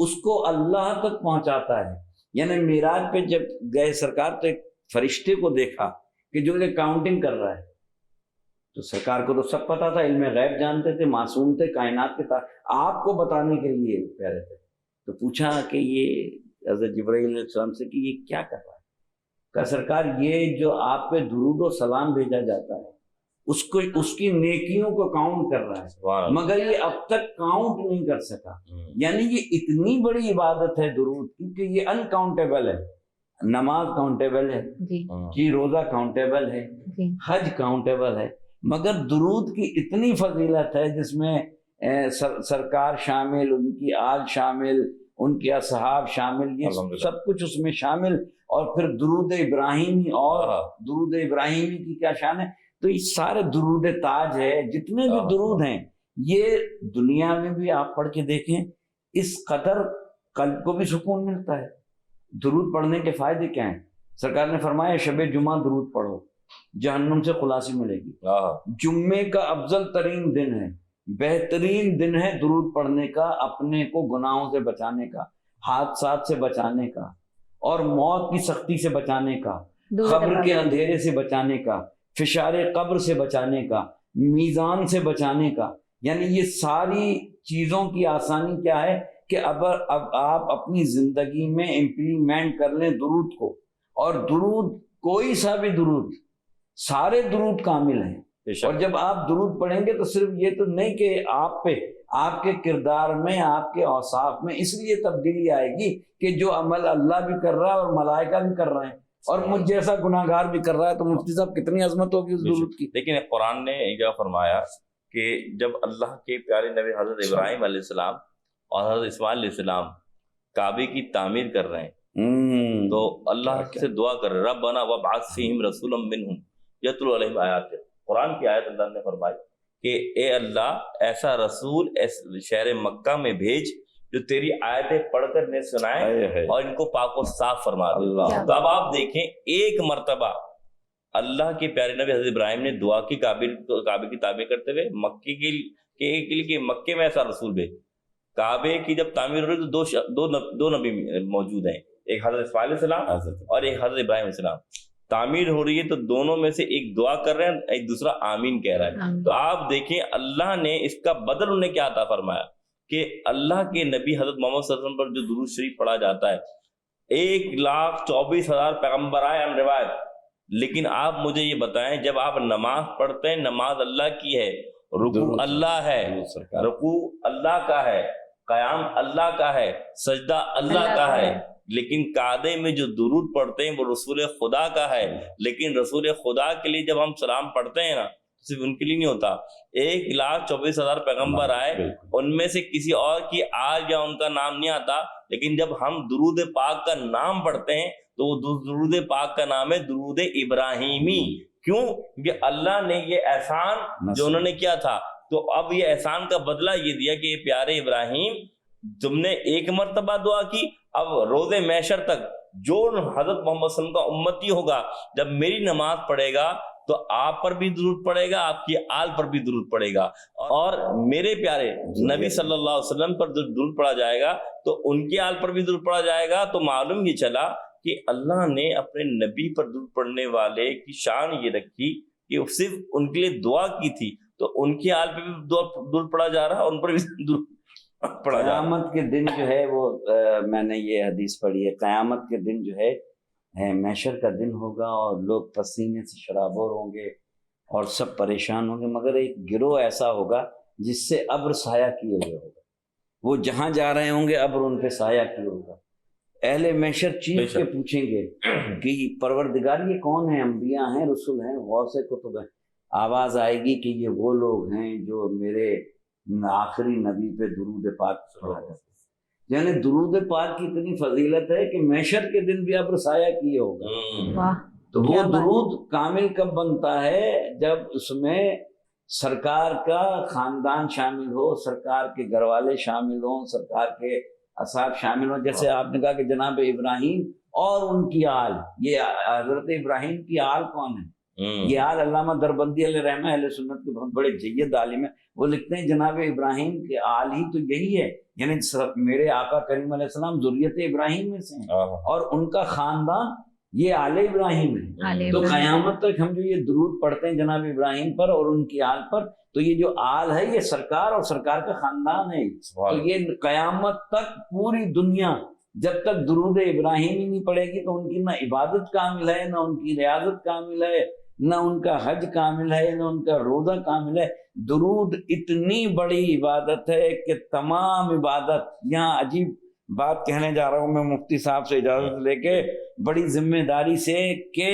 اس کو اللہ تک پہنچاتا ہے. یعنی معراج پہ جب گئے سرکار تو ایک فرشتے کو دیکھا کہ جو یہ کاؤنٹنگ کر رہا ہے. تو سرکار کو تو سب پتا تھا، علم غیب جانتے تھے، معصوم تھے، کائنات کے آپ کو بتانے کے لیے پیارے تھے. تو پوچھا کہ یہ حضرت جبرائیل علیہ السلام سے کہ یہ کیا کر رہا ہے؟ کہ سرکار یہ جو آپ پہ درود و سلام بھیجا جاتا ہے اس کی نیکیوں کو کاؤنٹ کر رہا ہے، مگر یہ اب تک کاؤنٹ نہیں کر سکا. یعنی یہ اتنی بڑی عبادت ہے درود کی کہ یہ انکاؤنٹیبل ہے. نماز کاؤنٹیبل ہے جی، روزہ کاؤنٹیبل ہے، حج کاؤنٹیبل ہے، مگر درود کی اتنی فضیلت ہے جس میں سرکار شامل، ان کی آل شامل، ان کے اصحاب شامل، یہ سب کچھ اس میں شامل. اور پھر درود ابراہیمی، اور درود ابراہیمی کی کیا شان ہے. تو یہ سارے درود تاج ہے، جتنے بھی درود ہیں یہ دنیا میں بھی آپ پڑھ کے دیکھیں، اس قدر قلب کو بھی سکون ملتا ہے. درود پڑھنے کے فائدے کیا ہیں؟ سرکار نے فرمایا شب جمعہ درود پڑھو، جہنم سے خلاصی ملے گی. جمعے کا افضل ترین دن ہے، بہترین دن ہے درود پڑھنے کا، اپنے کو گناہوں سے بچانے کا، حادثات سے بچانے کا، اور موت کی سختی سے بچانے کا، قبر کے اندھیرے سے بچانے کا، فشار قبر سے بچانے کا، میزان سے بچانے کا. یعنی یہ ساری چیزوں کی آسانی کیا ہے کہ اب آپ اپنی زندگی میں امپلیمنٹ کر لیں درود کو. اور درود کوئی سا بھی درود، سارے درود کامل ہیں. اور جب آپ درود پڑھیں گے تو صرف یہ تو نہیں کہ آپ پہ، آپ کے کردار میں، آپ کے اوصاف میں اس لیے تبدیلی آئے گی کہ جو عمل اللہ بھی کر رہا ہے اور ملائکہ بھی کر رہے ہیں اور مجھ جیسا گناہ گار بھی کر رہا ہے. تو مفتی صاحب کتنی عظمت ہوگی اس درود کی. لیکن قرآن نے یہ کیا فرمایا کہ جب اللہ کے پیارے نبی حضرت ابراہیم علیہ السلام اور حضرت اسماعیل علیہ السلام کعبے کی تعمیر کر رہے ہیں تو اللہ سے دعا کر رہے ربنا وابعث فیہم رسولا منہم یتلو علیہم آیاتک. قرآن کی آیت اللہ نے فرمائی کہ اے اللہ ایسا رسول شہر مکہ میں بھیج جو تیری آیتیں پڑھ کر انہیں سنائے اور ان کو پاک و صاف فرما دے. تو اب آپ دیکھیں ایک مرتبہ اللہ کے پیارے نبی حضرت ابراہیم نے دعا کی کعبے کی تعمیر کرتے ہوئے مکے کے لیے مکے میں ایسا رسول بھیج. کعبے کی جب تعمیر ہو رہی تو دو نبی موجود ہیں، ایک حضرت اسماعیل علیہ السلام اور ایک حضرت ابراہیم علیہ السلام. تعمیر ہو رہی ہے تو دونوں میں سے ایک دعا کر رہے ہیں، ایک دوسرا آمین کہہ رہا ہے. تو آپ دیکھیں اللہ نے اس کا بدل انہیں کیا عطا فرمایا کہ اللہ کے نبی حضرت محمد صلی اللہ علیہ وسلم پر جو درود شریف پڑھا جاتا ہے 1,24,000 پیغمبر آئے ان روایت. لیکن آپ مجھے یہ بتائیں جب آپ نماز پڑھتے ہیں، نماز اللہ کی ہے، رکوع اللہ ہے، رکوع اللہ کا ہے، قیام اللہ کا ہے، سجدہ اللہ کا ہے، لیکن قعدے میں جو درود پڑھتے ہیں وہ رسول خدا کا ہے. لیکن رسول خدا کے لیے جب ہم سلام پڑھتے ہیں نا صرف ان کے لیے نہیں ہوتا. 1,24,000 پیغمبر آئے، ان میں سے کسی اور کی آل یا ان کا نام نہیں آتا، لیکن جب ہم درود پاک کا نام پڑھتے ہیں تو وہ درود پاک کا نام ہے درود ابراہیمی. کیوں؟ کیونکہ اللہ نے یہ احسان جو انہوں نے کیا تھا، تو اب یہ احسان کا بدلہ یہ دیا کہ یہ پیارے ابراہیم تم نے ایک مرتبہ دعا کی، اب روز محشر تک جو حضرت محمد صلی اللہ علیہ وسلم کا امتی ہوگا جب میری نماز پڑھے گا تو آپ پر بھی درود پڑے گا، آپ کی آل پر بھی درود پڑے گا، اور میرے پیارے نبی صلی اللہ علیہ وسلم پر درود پڑا جائے گا تو ان کی آل پر بھی درود پڑا جائے گا. تو معلوم یہ چلا کہ اللہ نے اپنے نبی پر درود پڑھنے والے کی شان یہ رکھی کہ صرف ان کے لیے دعا کی تھی تو ان کی آل پہ بھی درود پڑا جا رہا، ان پر بھی درود پڑا جا رہا. قیامت کے دن جو ہے وہ میں نے یہ حدیث پڑھی ہے، قیامت کے دن جو ہے محشر کا دن ہوگا اور لوگ پسینے سے شرابور ہوں گے اور سب پریشان ہوں گے، مگر ایک گروہ ایسا ہوگا جس سے ابر سایہ کیے ہوئے ہوگا. وہ جہاں جا رہے ہوں گے ابر ان پہ سایہ کیے ہوگا. اہل محشر چیخ کے پوچھیں گے کہ پروردگار یہ کون ہیں؟ انبیاء ہیں، رسول ہیں، غوث کتب ہیں. آواز آئے گی کہ یہ وہ لوگ ہیں جو میرے آخری نبی پہ درود پاک پڑھا جاتا ہے. یعنی درود پاک کی اتنی فضیلت ہے کہ محشر کے دن بھی ابر سایہ کیے ہوگا. تو وہ درود کامل کب بنتا ہے؟ جب اس میں سرکار کا خاندان شامل ہو، سرکار کے گھر والے شامل ہوں، سرکار کے اصحاب شامل ہوں. جیسے آپ نے کہا کہ جناب ابراہیم اور ان کی آل، یہ حضرت ابراہیم کی آل کون ہے؟ یہ آل علامہ دربندی علیہ رحمہ اہل سنت کے بہت بڑے جید عالم ہیں، وہ لکھتے ہیں جناب ابراہیم کے آل ہی تو یہی ہے، یعنی میرے آقا کریم علیہ السلام ذریت ابراہیم میں سے ہیں اور ان کا خاندان یہ آل ابراہیم ہے۔ تو قیامت تک ہم جو یہ درود پڑھتے ہیں جناب ابراہیم پر اور ان کی آل پر، تو یہ جو آل ہے یہ سرکار اور سرکار کا خاندان ہے، تو یہ قیامت تک پوری دنیا جب تک درود ابراہیم ہی نہیں پڑے گی تو ان کی نہ عبادت کامل ہے، نہ ان کی ریاضت کامل ہے، نہ ان کا حج کامل ہے، نہ ان کا روزہ کامل ہے۔ درود اتنی بڑی عبادت ہے کہ تمام عبادت، یہاں عجیب بات کہنے جا رہا ہوں میں مفتی صاحب سے اجازت لے کے بڑی ذمہ داری سے، کہ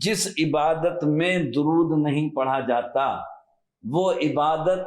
جس عبادت میں درود نہیں پڑھا جاتا وہ عبادت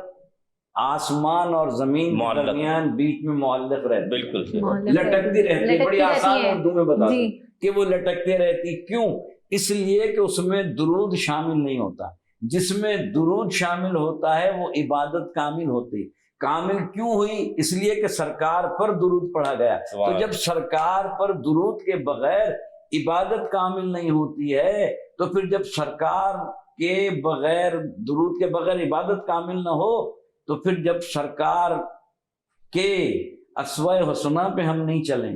آسمان اور زمین کے درمیان بیچ میں معلق رہتی، بالکل لٹکتی رہتی، بڑی آسان اردو میں بتا دوں کہ وہ لٹکتے رہتی۔ کیوں؟ اس لیے کہ اس میں درود شامل نہیں ہوتا، جس میں درود شامل ہوتا ہے وہ عبادت کامل ہوتی۔ کامل کیوں ہوئی؟ اس لیے کہ سرکار پر درود پڑھا گیا، تو جب سرکار پر درود کے بغیر عبادت کامل نہیں ہوتی ہے تو پھر جب سرکار کے بغیر، درود کے بغیر عبادت کامل نہ ہو تو پھر جب سرکار کے اسوہ حسنہ پہ ہم نہیں چلیں،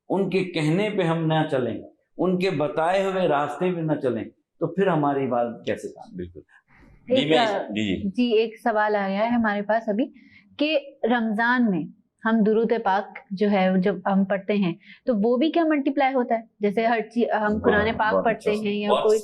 ان کے کہنے پہ ہم نہ چلیں، ان کے بتائے ہوئے راستے پہ نہ چلیں تو پھر ہماری عبادت کیسے کام؟ بالکل جی ایک سوال آیا ہے ہمارے پاس ابھی کہ رمضان میں ہم درود پاک جو ہے جب ہم پڑھتے ہیں تو وہ بھی کیا ملٹیپلائی ہوتا ہے؟ جیسے ہر چیز ہم قرآن پاک پڑھتے ہیں یا کوئی،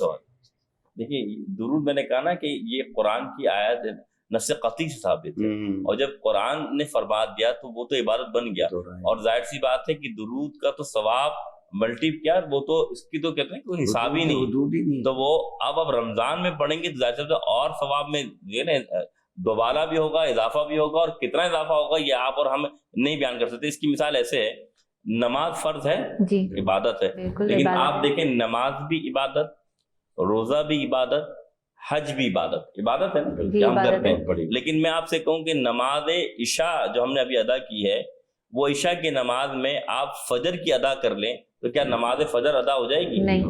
دیکھیے درود میں نے کہا نا کہ یہ قرآن کی آیت نص قطعی سے ثابت ہے، اور جب قرآن نے فرما دیا تو وہ تو عبادت بن گیا، اور ظاہر سی بات ہے کہ درود کا تو ثواب ملٹی کیا، وہ تو اس کی تو کہتے ہیں کوئی حساب ہی نہیں، تو وہ اب رمضان میں پڑھیں گے تو ظاہر سی اور ثواب میں یہ نا دوبارہ بھی ہوگا، اضافہ بھی ہوگا، اور کتنا اضافہ ہوگا یہ آپ اور ہم نہیں بیان کر سکتے۔ اس کی مثال ایسے ہے، نماز فرض ہے، عبادت ہے، لیکن آپ دیکھیں نماز بھی عبادت، روزہ بھی عبادت، حج بھی عبادت ہے نا کہ ہم کرتے ہیں۔ لیکن میں آپ سے کہوں کہ نماز عشاء جو ہم نے ابھی ادا کی ہے، وہ عشاء کی نماز میں آپ فجر کی ادا کر لیں تو کیا نماز فجر ادا ہو جائے گی؟ نہیں،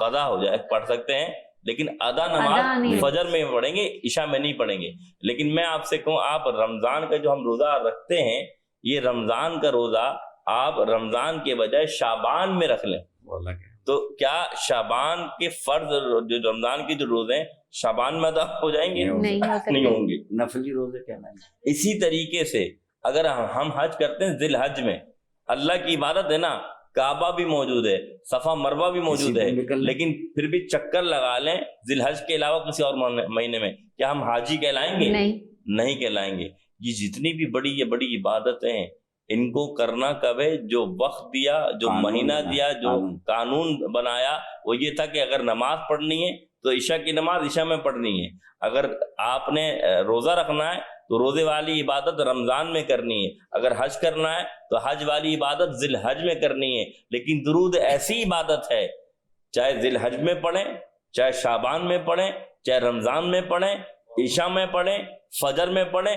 قضا ہو جائے، پڑھ سکتے ہیں لیکن ادا نماز فجر میں پڑھیں گے، عشاء میں نہیں پڑھیں گے۔ لیکن میں آپ سے کہوں آپ رمضان کا جو ہم روزہ رکھتے ہیں، یہ رمضان کا روزہ آپ رمضان کے بجائے شعبان میں رکھ لیں تو کیا شعبان کے فرض جو رمضان کے جو روزے ہیں شعبان میں ادا ہو جائیں گے؟ نہیں ہوں گے، نفلی روزے کیا نہیں۔ اسی طریقے سے اگر ہم حج کرتے ہیں، ذی الحج میں اللہ کی عبادت ہے نا، کعبہ بھی موجود ہے، صفا مروہ بھی موجود ہے، لیکن پھر بھی چکر لگا لیں ذی الحج کے علاوہ کسی اور مہینے میں، کیا ہم حاجی کہلائیں گے؟ نہیں کہلائیں گے۔ یہ جتنی بھی بڑی عبادتیں ہیں ان کو کرنا کب ہے؟ جو وقت دیا، جو مہینہ دیا، جو قانون بنایا وہ یہ تھا کہ اگر نماز پڑھنی ہے تو عشاء کی نماز عشاء میں پڑھنی ہے، اگر آپ نے روزہ رکھنا ہے تو روزے والی عبادت رمضان میں کرنی ہے، اگر حج کرنا ہے تو حج والی عبادت ذی الحج میں کرنی ہے۔ لیکن درود ایسی عبادت ہے، چاہے ذی الحج میں پڑھیں، چاہے شعبان میں پڑھیں، چاہے رمضان میں پڑھیں، عشاء میں پڑھیں، فجر میں پڑھیں،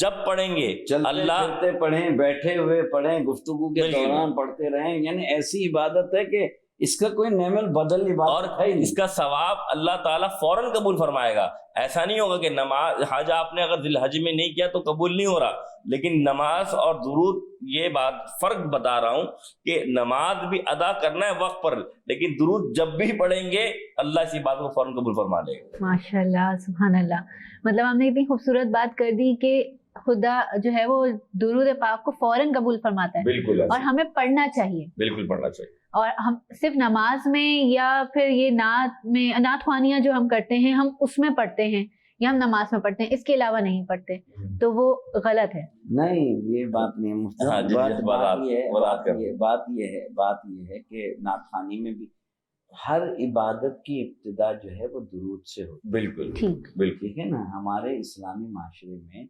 جب پڑھیں گے اللہ پڑھیں، بیٹھے ہوئے پڑھیں، گفتگو کے دوران پڑھتے رہیں، یعنی ایسی عبادت ہے کہ اس کا کوئی نعم البدل عبادت ہے، اس کا ثواب اللہ تعالیٰ فوراً قبول فرمائے گا۔ ایسا نہیں ہوگا کہ نماز حج آپ نے اگر ذی الحج میں نہیں کیا تو قبول نہیں ہو رہا، لیکن نماز اور درود یہ بات فرق بتا رہا ہوں کہ نماز بھی ادا کرنا ہے وقت پر، لیکن درود جب بھی پڑھیں گے اللہ اسی بات کو فوراً قبول فرما لے گا۔ ماشاءاللہ، سبحان اللہ۔ مطلب ہم نے اتنی خوبصورت بات کر دی کہ خدا جو ہے وہ درود پاک کو فوراً قبول فرماتا ہے، بالکل، اور ہمیں پڑھنا چاہیے، بالکل پڑھنا چاہیے۔ اور ہم صرف نماز میں یا پھر یہ نعت خوانیاں جو ہم کرتے ہیں ہم اس میں پڑھتے ہیں یا ہم نماز میں پڑھتے ہیں، اس کے علاوہ نہیں پڑھتے تو وہ غلط ہے۔ نہیں، یہ بات نہیں ہے، بات یہ ہے کہ نعت خوانی میں بھی ہر عبادت کی ابتدا جو ہے وہ درود سے ہوتی ہے۔ بالکل ٹھیک ہے نا، ہمارے اسلامی معاشرے میں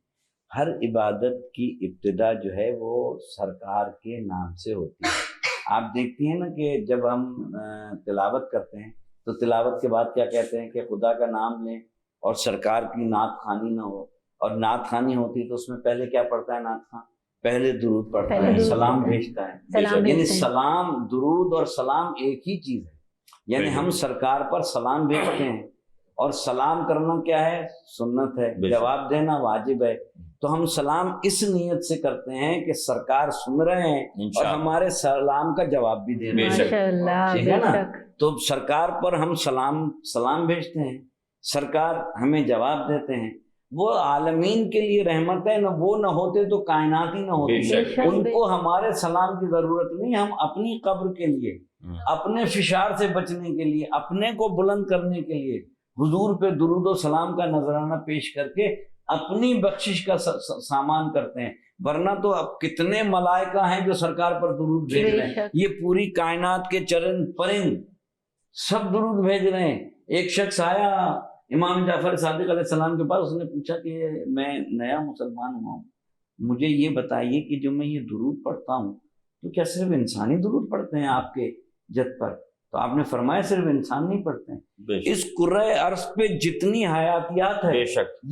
ہر عبادت کی ابتدا جو ہے وہ سرکار کے نام سے ہوتی ہے۔ آپ دیکھتی ہیں نا کہ جب ہم تلاوت کرتے ہیں تو تلاوت کے بعد کیا کہتے ہیں کہ خدا کا نام لیں اور سرکار کی نعت خوانی نہ ہو، اور نعت خوانی ہوتی ہے تو اس میں پہلے کیا پڑھتا ہے نعت خواں؟ پہلے درود پڑھتا ہے، سلام بھیجتا ہے، یعنی سلام، درود اور سلام ایک ہی چیز ہے، یعنی ہم سرکار پر سلام بھیجتے ہیں اور سلام کرنا کیا ہے؟ سنت ہے، جواب دینا واجب ہے. تو ہم سلام اس نیت سے کرتے ہیں کہ سرکار سن رہے ہیں اور ہمارے سلام کا جواب بھی دے رہے ہیں. ماشاءاللہ، ٹھیک ہے نا؟ تو سرکار پر ہم سلام بھیجتے ہیں، سرکار ہمیں جواب دیتے ہیں. وہ عالمین کے لیے رحمت ہے، نہ وہ نہ ہوتے تو کائنات ہی نہ ہوتی. ان کو ہمارے سلام کی ضرورت نہیں. ہم اپنی قبر کے لیے، اپنے فشار سے بچنے کے لیے، اپنے کو بلند کرنے کے لیے حضور پہ درود و سلام کا نذرانہ پیش کر کے اپنی بخشش کا سامان کرتے ہیں. ورنہ تو اب کتنے ملائکہ ہیں جو سرکار پر درود بھیج رہے ہیں. یہ پوری کائنات کے چرند پرند سب درود بھیج رہے ہیں. ایک شخص آیا امام جعفر صادق علیہ السلام کے پاس، اس نے پوچھا کہ میں نیا مسلمان ہوا ہوں، مجھے یہ بتائیے کہ جو میں یہ درود پڑھتا ہوں تو کیا صرف انسانی درود پڑھتے ہیں آپ کے جد پر؟ تو آپ نے فرمایا صرف انسان نہیں پڑھتے ہیں، اس کرۂ ارض پہ جتنی حیاتیات ہے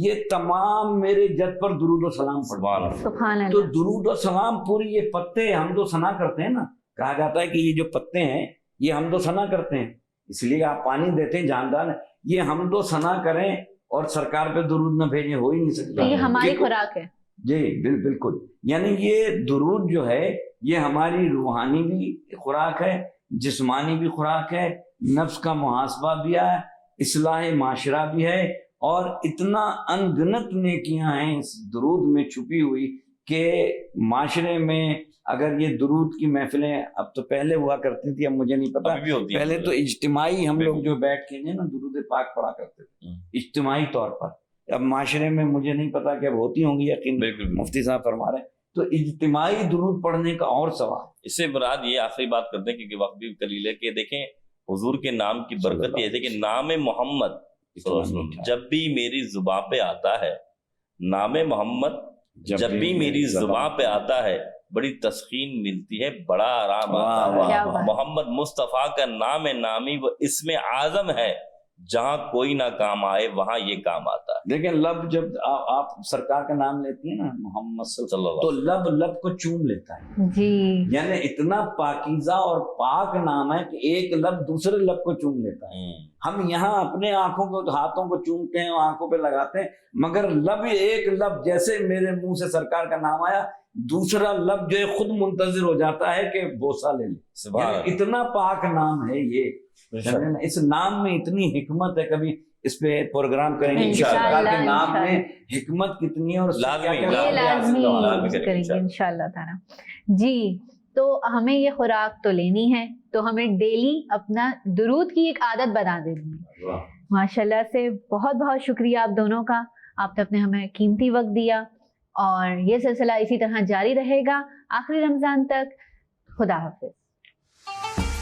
یہ تمام میرے جد پر درود و سلام پڑھتے ہیں. تو درود و سلام پوری یہ پتے حمد و ثنا کرتے ہیں نا. کہا جاتا ہے کہ یہ جو پتے ہیں یہ حمد و ثنا کرتے ہیں، اس لیے آپ پانی دیتے ہیں جاندار. یہ حمد و ثنا کریں اور سرکار پہ درود نہ بھیجیں، ہو ہی نہیں سکتا. یہ ہماری خوراک ہے. جی بالکل. یعنی یہ درود جو ہے یہ ہماری روحانی بھی خوراک ہے، جسمانی بھی خوراک ہے، نفس کا محاسبہ بھی ہے، اصلاح معاشرہ بھی ہے، اور اتنا انگنت نیکیاں ہیں اس درود میں چھپی ہوئی کہ معاشرے میں اگر یہ درود کی محفلیں اب تو پہلے ہوا کرتی تھی، اب مجھے نہیں پتا، پہلے تو اجتماعی ہم لوگ جو بیٹھ کے نا درود پاک پڑھا کرتے تھے اجتماعی طور پر. اب معاشرے میں مجھے نہیں پتا کہ اب ہوتی ہوں گی، یقین مفتی صاحب فرما رہے ہیں. تو اجتماعی درود پڑھنے کا اور سوال. اس سے مراد یہ آخری بات کرتے ہیں کیونکہ وقت بھی قلیل ہے کہ دیکھیں حضور کے نام کی برکت یہ ہے کہ نام محمد جب بھی میری زباں پہ آتا ہے، نام محمد جب بھی میری زباں پہ آتا ہے بڑی تسکین ملتی ہے، بڑا آرام آتا ہے. محمد مصطفیٰ کا نام نامی وہ اسم اعظم ہے، جہاں کوئی نہ کام آئے وہاں یہ کام آتا ہے. لیکن لب جب آپ سرکار کا نام لیتی ہیں نا محمد صلی اللہ علیہ وسلم، تو لب کو چوم لیتا ہے جی. یعنی اتنا پاکیزہ اور پاک نام ہے کہ ایک لب دوسرے لب کو چوم لیتا ہے. ہم یہاں اپنے آنکھوں کو ہاتھوں کو چومتے ہیں، آنکھوں پہ لگاتے ہیں، مگر لب ایک لب جیسے میرے منہ سے سرکار کا نام آیا دوسرا لب جو ہے خود منتظر ہو جاتا ہے کہ بوسہ لے لے. یعنی اتنا پاک نام ہے یہ. اس نام میں اتنی حکمت ہے، کبھی اس پہ پروگرام کریں گے سرکار کے نام میں حکمت کتنی ہے اور لازمی کریں گے انشاءاللہ تعالی. جی تو ہمیں یہ خوراک تو لینی ہے، تو ہمیں ڈیلی اپنا درود کی ایک عادت بنا دینی ہے. ماشاءاللہ سے بہت بہت شکریہ آپ دونوں کا، آپ نے ہمیں قیمتی وقت دیا، اور یہ سلسلہ اسی طرح جاری رہے گا آخری رمضان تک. خدا حافظ.